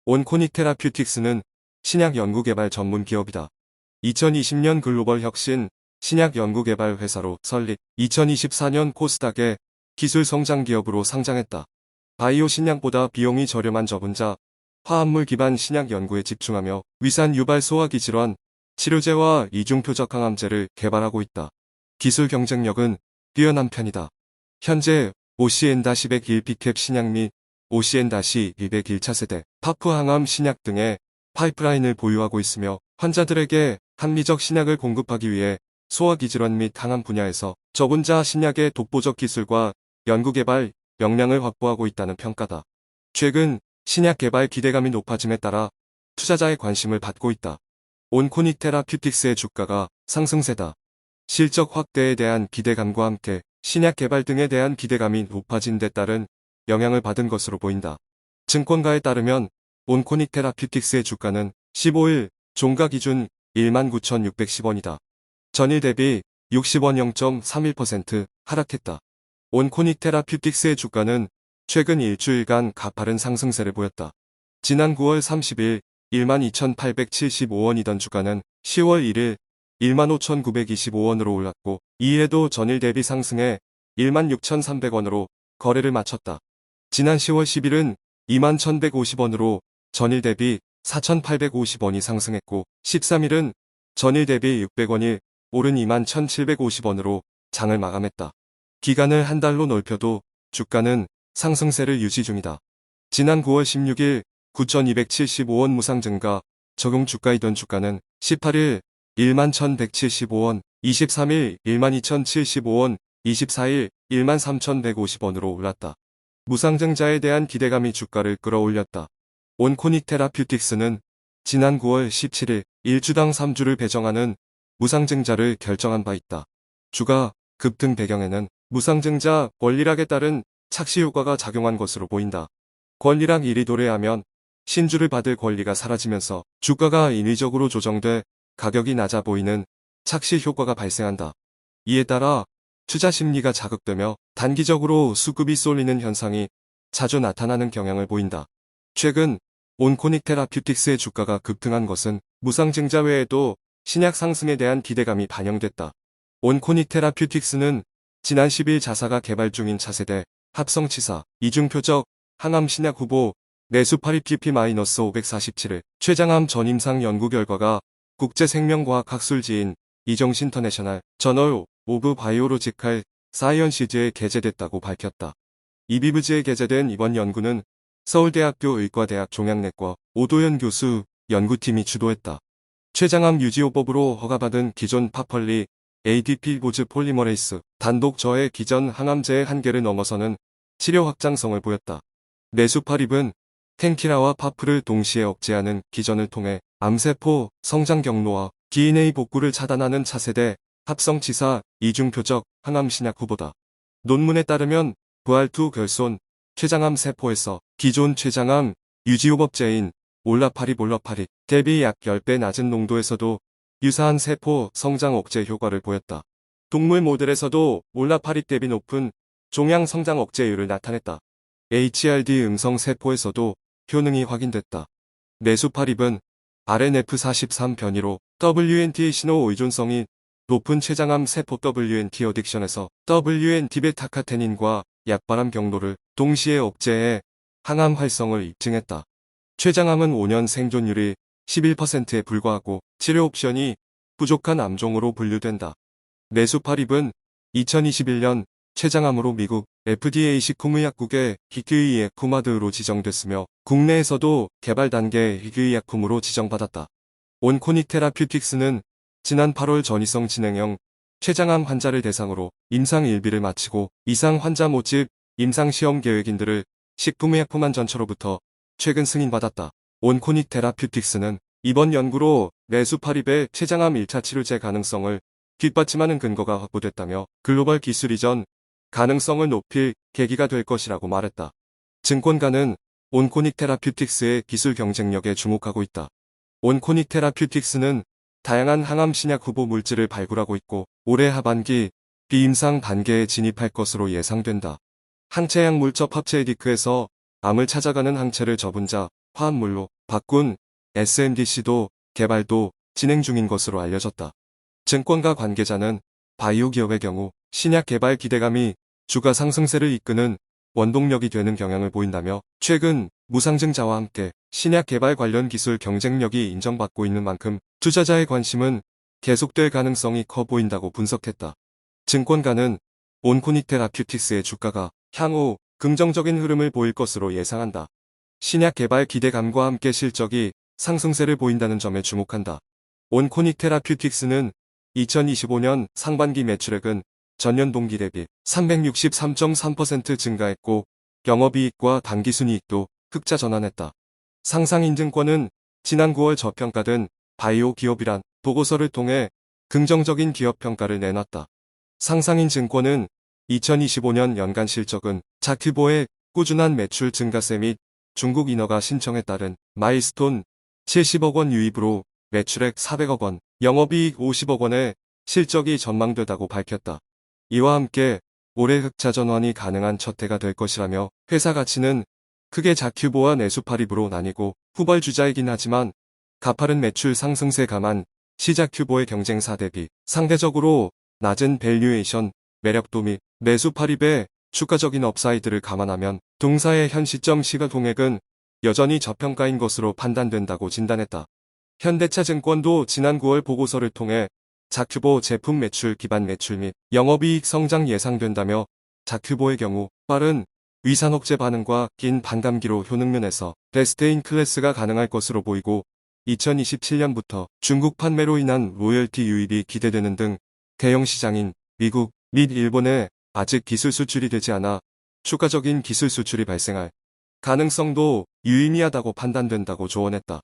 온코닉 테라퓨틱스는 신약 연구개발 전문 기업이다. 2020년 글로벌 혁신 신약 연구개발 회사로 설립, 2024년 코스닥의 기술 성장 기업으로 상장했다. 바이오 신약보다 비용이 저렴한 저분자, 화합물 기반 신약 연구에 집중하며 위산 유발 소화기 질환, 치료제와 이중표적 항암제를 개발하고 있다. 기술 경쟁력은 뛰어난 편이다. 현재 OCN-101 비캡 신약 및 OCN-201 차세대 파프 항암 신약 등의 파이프라인을 보유하고 있으며 환자들에게 합리적 신약을 공급하기 위해 소화기 질환 및 항암 분야에서 저분자 신약의 독보적 기술과 연구개발 역량을 확보하고 있다는 평가다. 최근 신약 개발 기대감이 높아짐에 따라 투자자의 관심을 받고 있다. 온코닉 테라퓨틱스의 주가가 상승세다. 실적 확대에 대한 기대감과 함께 신약 개발 등에 대한 기대감이 높아진 데 따른 영향을 받은 것으로 보인다. 증권가에 따르면 온코닉 테라퓨틱스의 주가는 15일 종가 기준 19,610원이다. 전일 대비 60원 0.31% 하락했다. 온코닉 테라퓨틱스의 주가는 최근 일주일간 가파른 상승세를 보였다. 지난 9월 30일 12,875원이던 주가는 10월 1일 15,925원으로 올랐고 이해도 전일 대비 상승해 16,300원으로 거래를 마쳤다. 지난 10월 10일은 21,150원으로 전일 대비 4,850원이 상승했고 13일은 전일 대비 600원이 오른 21,750원으로 장을 마감했다. 기간을 한 달로 넓혀도 주가는 상승세를 유지 중이다. 지난 9월 16일 9,275원 무상증가 적용 주가이던 주가는 18일 11,175원, 23일 12,075원, 24일 13,150원으로 올랐다. 무상증자에 대한 기대감이 주가를 끌어올렸다. 온코닉 테라퓨틱스는 지난 9월 17일 1주당 3주를 배정하는 무상증자를 결정한 바 있다. 주가 급등 배경에는 무상증자 권리락에 따른 착시 효과가 작용한 것으로 보인다. 권리락 일이 도래하면 신주를 받을 권리가 사라지면서 주가가 인위적으로 조정돼 가격이 낮아 보이는 착시 효과가 발생한다. 이에 따라 투자 심리가 자극되며 단기적으로 수급이 쏠리는 현상이 자주 나타나는 경향을 보인다. 최근 온코닉 테라퓨틱스의 주가가 급등한 것은 무상증자 외에도 신약 상승에 대한 기대감이 반영됐다. 온코닉 테라퓨틱스는 지난 10일 자사가 개발 중인 차세대 합성치사 이중표적 항암 신약 후보 레수파리 PP-547을 췌장암 전임상 연구 결과가 국제생명과학학술지인 이정신터내셔널 저널 오브 바이오로지칼 사이언시즈에 게재됐다고 밝혔다. 이비브즈에 게재된 이번 연구는 서울대학교 의과대학 종양내과 오도현 교수 연구팀이 주도했다. 췌장암 유지요법으로 허가받은 기존 파펄리 ADP 보즈 폴리머레이스 단독 저해 기전 항암제의 한계를 넘어서는 치료 확장성을 보였다. 레수파립은 텐키라와 파프를 동시에 억제하는 기전을 통해 암세포 성장 경로와 DNA 복구를 차단하는 차세대 합성치사 이중표적 항암 신약 후보다. 논문에 따르면 부활2 결손 췌장암 세포에서 기존 췌장암 유지요법제인 올라파립 대비 약 10배 낮은 농도에서도 유사한 세포 성장 억제 효과를 보였다. 동물 모델에서도 올라파립 대비 높은 종양 성장 억제율을 나타냈다. HRD 음성 세포에서도 효능이 확인됐다. 레수파립은 RNF43 변이로 WNT 신호 의존성이 높은 췌장암 세포 WNT 어딕션에서 WNT 베타카테닌과 약발암 경로를 동시에 억제해 항암 활성을 입증했다. 췌장암은 5년 생존율이 11%에 불과하고 치료 옵션이 부족한 암종으로 분류된다. 레수파립은 2021년 췌장암으로 미국 FDA 식품의약국의 희귀의약품으로 지정됐으며 국내에서도 개발 단계 희귀의약품으로 지정받았다. 온코닉 테라퓨틱스는 지난 8월 전이성 진행형 췌장암 환자를 대상으로 임상 1비를 마치고 이상 환자 모집 임상 시험 계획인들을 식품의약품안전처로부터 최근 승인받았다. 온코닉 테라퓨틱스는 이번 연구로 레수파립의 췌장암 1차 치료제 가능성을 뒷받침하는 근거가 확보됐다며 글로벌 기술 이전 가능성을 높일 계기가 될 것이라고 말했다. 증권가는 온코닉 테라퓨틱스의 기술 경쟁력에 주목하고 있다. 온코닉 테라퓨틱스는 다양한 항암 신약 후보 물질을 발굴하고 있고 올해 하반기 비임상 단계에 진입할 것으로 예상된다. 항체약 물적 합체 에디크에서 암을 찾아가는 항체를 저분자 화합물로 바꾼 SMDC도 개발도 진행 중인 것으로 알려졌다. 증권가 관계자는 바이오 기업의 경우 신약 개발 기대감이 주가 상승세를 이끄는 원동력이 되는 경향을 보인다며 최근 무상증자와 함께 신약 개발 관련 기술 경쟁력이 인정받고 있는 만큼 투자자의 관심은 계속될 가능성이 커 보인다고 분석했다. 증권가는 온코닉 테라퓨틱스의 주가가 향후 긍정적인 흐름을 보일 것으로 예상한다. 신약 개발 기대감과 함께 실적이 상승세를 보인다는 점에 주목한다. 온코닉 테라퓨틱스는 2025년 상반기 매출액은 전년 동기 대비 363.3% 증가했고 영업이익과 당기순이익도 흑자 전환했다. 상상인증권은 지난 9월 저평가된 바이오 기업이란 보고서를 통해 긍정적인 기업 평가를 내놨다. 상상인증권은 2025년 연간 실적은 자큐보의 꾸준한 매출 증가세 및 중국 인허가 신청에 따른 마일스톤 70억 원 유입으로 매출액 400억 원, 영업이익 50억 원의 실적이 전망되다고 밝혔다. 이와 함께 올해 흑자 전환이 가능한 첫 해가 될 것이라며 회사 가치는 크게 자큐보와 내수파립으로 나뉘고 후벌주자이긴 하지만 가파른 매출 상승세 감안 시자큐보의 경쟁사 대비 상대적으로 낮은 밸류에이션, 매력도 및 내수파립의 주가적인 업사이드를 감안하면 동사의 현 시점 시가총액은 여전히 저평가인 것으로 판단된다고 진단했다. 현대차증권도 지난 9월 보고서를 통해 자큐보 제품 매출 기반 매출 및 영업이익 성장 예상된다며 자큐보의 경우 빠른 위산억제 반응과 긴 반감기로 효능면에서 베스트인 클래스가 가능할 것으로 보이고 2027년부터 중국 판매로 인한 로열티 유입이 기대되는 등 대형 시장인 미국 및 일본에 아직 기술 수출이 되지 않아 추가적인 기술 수출이 발생할 가능성도 유의미하다고 판단된다고 조언했다.